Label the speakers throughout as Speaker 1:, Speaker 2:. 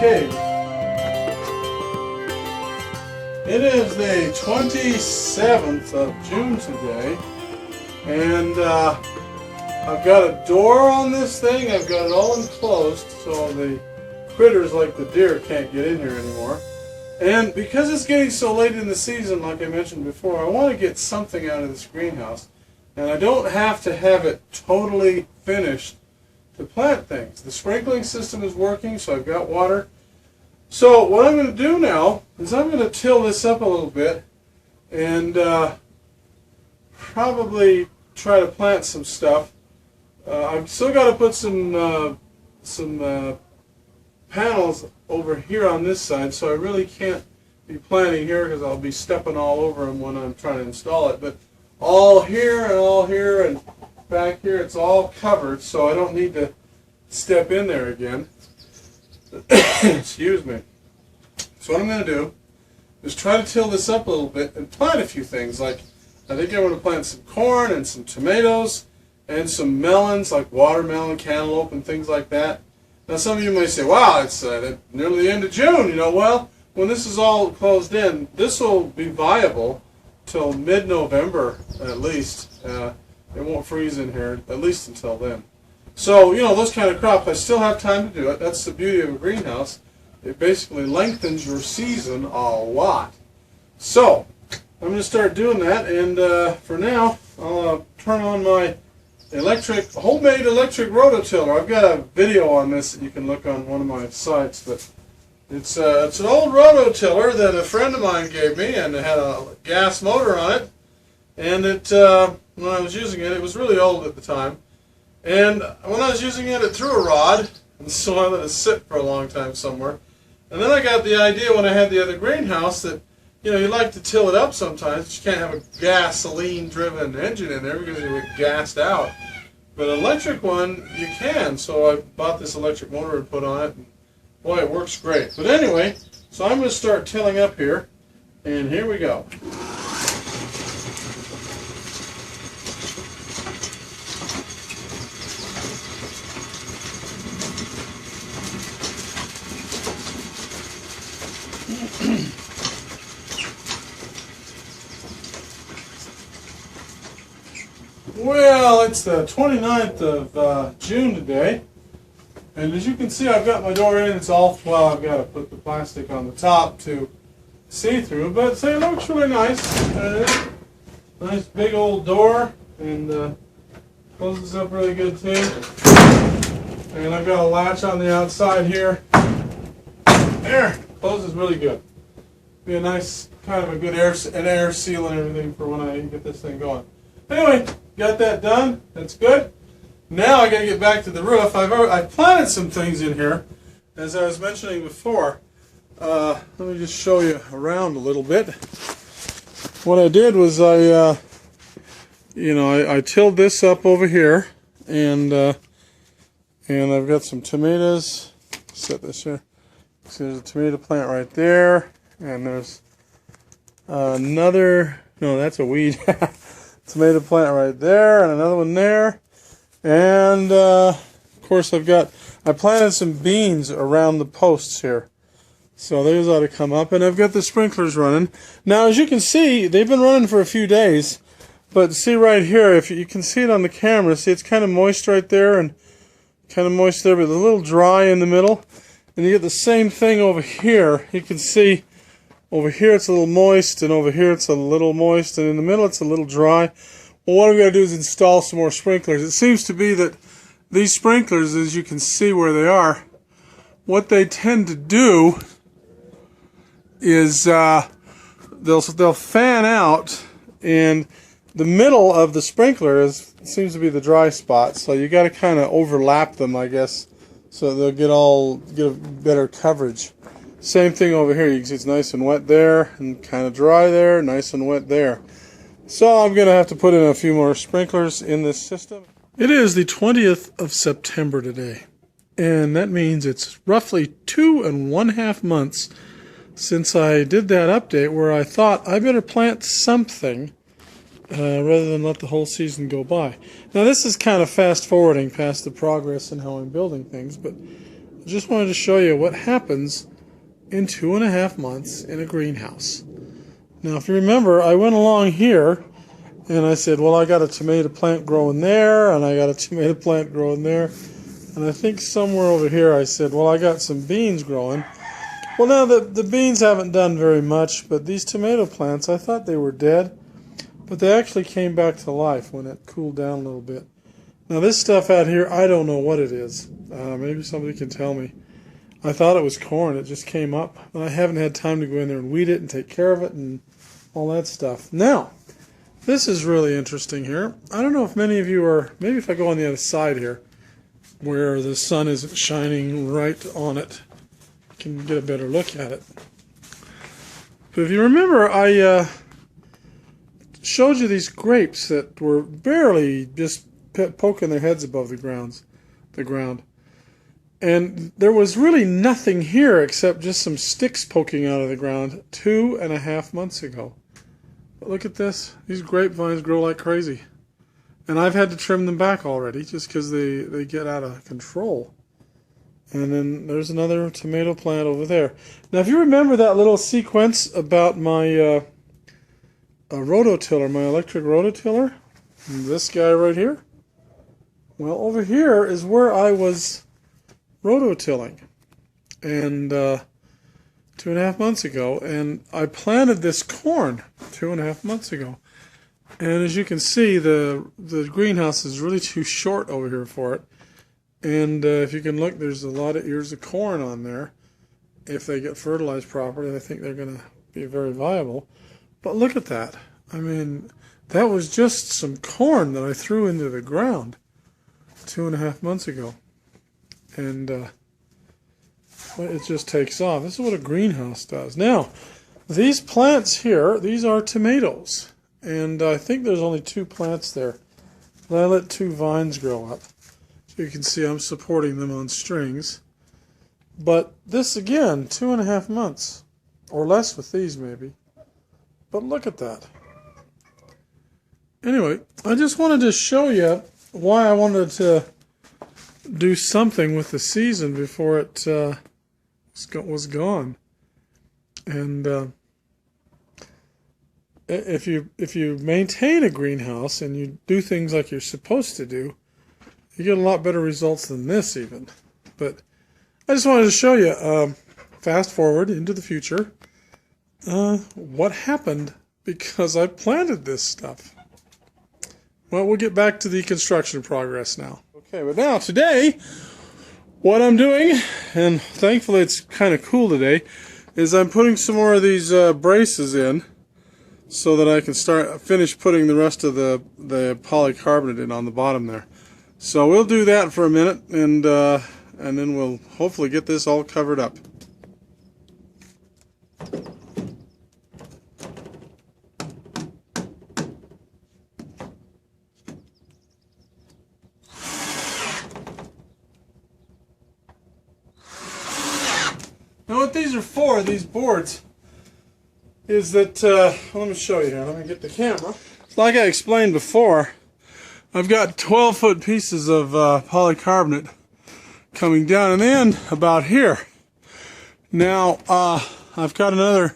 Speaker 1: Okay. It is the 27th of June today, and I've got a door on this thing. I've got it all enclosed so the critters like the deer can't get in here anymore. And because it's getting so late in the season, like I mentioned before, I want to get something out of this greenhouse. And I don't have to have it totally finished to plant things. The sprinkling system is working, so I've got water. So what I'm going to do now is I'm going to till this up a little bit and probably try to plant some stuff. I've still got to put some panels over here on this side, so I really can't be planting here because I'll be stepping all over them when I'm trying to install it. But all here and back here, it's all covered, so I don't need to step in there again. Excuse me. So what I'm going to do is try to till this up a little bit and plant a few things. Like, I think I want to plant some corn and some tomatoes and some melons, like watermelon, cantaloupe, and things like that. Now, some of you may say, wow, it's nearly the end of June. You know, well, when this is all closed in, this will be viable till mid-November at least. It won't freeze in here, at least until then. So, you know, those kind of crops, I still have time to do it. That's the beauty of a greenhouse. It basically lengthens your season a lot. So, I'm going to start doing that, and for now, I'll turn on my homemade electric rototiller. I've got a video on this that you can look on one of my sites, but it's an old rototiller that a friend of mine gave me, and it had a gas motor on it, and when I was using it, it was really old at the time. And when I was using it, it threw a rod, and so I let it sit for a long time somewhere. And then I got the idea when I had the other greenhouse that, you know, you like to till it up sometimes, but you can't have a gasoline-driven engine in there because you get gassed out. But an electric one, you can, so I bought this electric motor and put on it, and boy, it works great. But anyway, so I'm going to start tilling up here, and here we go. Well, it's the 29th of June today, and as you can see, I've got my door in. It's all, well, I've got to put the plastic on the top to see through, but it looks really nice. Nice big old door, and closes up really good too. And I've got a latch on the outside here. There, closes really good. Be a nice, kind of a good air seal and everything for when I get this thing going. Anyway, got that done. That's good. Now I got to get back to the roof. I've planted some things in here, as I was mentioning before. Let me just show you around a little bit. What I did was I tilled this up over here, and I've got some tomatoes. Set this here. So there's a tomato plant right there, and there's another. No, that's a weed. Tomato plant right there, and another one there, and of course I planted some beans around the posts here, so those ought to come up, and I've got the sprinklers running. Now, as you can see, they've been running for a few days, but see right here, if you can see it on the camera, see it's kind of moist right there, and kind of moist there, but a little dry in the middle, and you get the same thing over here. You can see over here it's a little moist, and over here it's a little moist, and in the middle it's a little dry. Well, what I'm going to do is install some more sprinklers. It seems to be that these sprinklers, as you can see where they are, what they tend to do is they'll fan out, and the middle of the sprinkler seems to be the dry spot. So you got to kind of overlap them, I guess, so they'll get a better coverage. Same thing over here. You can see it's nice and wet there, and kind of dry there, nice and wet there. So I'm going to have to put in a few more sprinklers in this system. It is the 20th of September today, and that means it's roughly 2.5 months since I did that update where I thought I better plant something rather than let the whole season go by. Now, this is kind of fast forwarding past the progress and how I'm building things, but I just wanted to show you what happens in 2.5 months in a greenhouse. Now, if you remember, I went along here and I said, well, I got a tomato plant growing there, and I got a tomato plant growing there, and I think somewhere over here I said, well, I got some beans growing. Well, now the beans haven't done very much, but these tomato plants, I thought they were dead, but they actually came back to life when it cooled down a little bit. Now, this stuff out here, I don't know what it is. Maybe somebody can tell me. I thought it was corn. It just came up. And I haven't had time to go in there and weed it and take care of it and all that stuff. Now, this is really interesting here. I don't know if many of you are, maybe if I go on the other side here, where the sun isn't shining right on it, you can get a better look at it. But if you remember, I showed you these grapes that were barely just poking their heads above the ground. And there was really nothing here except just some sticks poking out of the ground 2.5 months ago. But look at this. These grapevines grow like crazy. And I've had to trim them back already just because they get out of control. And then there's another tomato plant over there. Now, if you remember that little sequence about my rototiller, my electric rototiller, this guy right here, well, over here is where I was rototilling, and 2.5 months ago, and I planted this corn 2.5 months ago. And as you can see, the greenhouse is really too short over here for it. And if you can look, there's a lot of ears of corn on there. If they get fertilized properly, I think they're going to be very viable. But look at that. I mean, that was just some corn that I threw into the ground 2.5 months ago. And it just takes off. This is what a greenhouse does. Now, these plants here, these are tomatoes. And I think there's only 2 plants there. And I let 2 vines grow up. So you can see I'm supporting them on strings. But this, again, 2.5 months. Or less with these, maybe. But look at that. Anyway, I just wanted to show you why I wanted to do something with the season before it was gone. And if you maintain a greenhouse and you do things like you're supposed to do, you get a lot better results than this even. But I just wanted to show you, fast forward into the future, what happened because I planted this stuff. Well, we'll get back to the construction progress now. Okay, but now today, what I'm doing, and thankfully it's kind of cool today, is I'm putting some more of these braces in so that I can finish putting the rest of the polycarbonate in on the bottom there. So we'll do that for a minute, and then we'll hopefully get this all covered up. Now what these are for, these boards, is that, let me show you here, let me get the camera. Like I explained before, I've got 12-foot pieces of polycarbonate coming down and then about here. Now, I've got another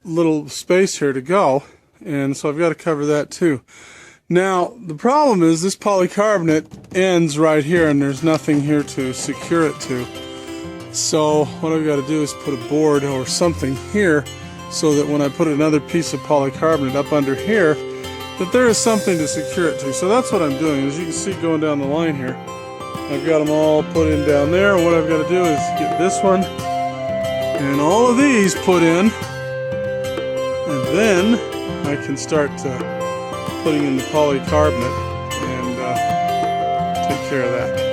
Speaker 1: little space here to go, and so I've got to cover that too. Now, the problem is this polycarbonate ends right here and there's nothing here to secure it to. So what I've got to do is put a board or something here so that when I put another piece of polycarbonate up under here, that there is something to secure it to. So that's what I'm doing. As you can see going down the line here, I've got them all put in down there. What I've got to do is get this one and all of these put in, and then I can start putting in the polycarbonate and take care of that.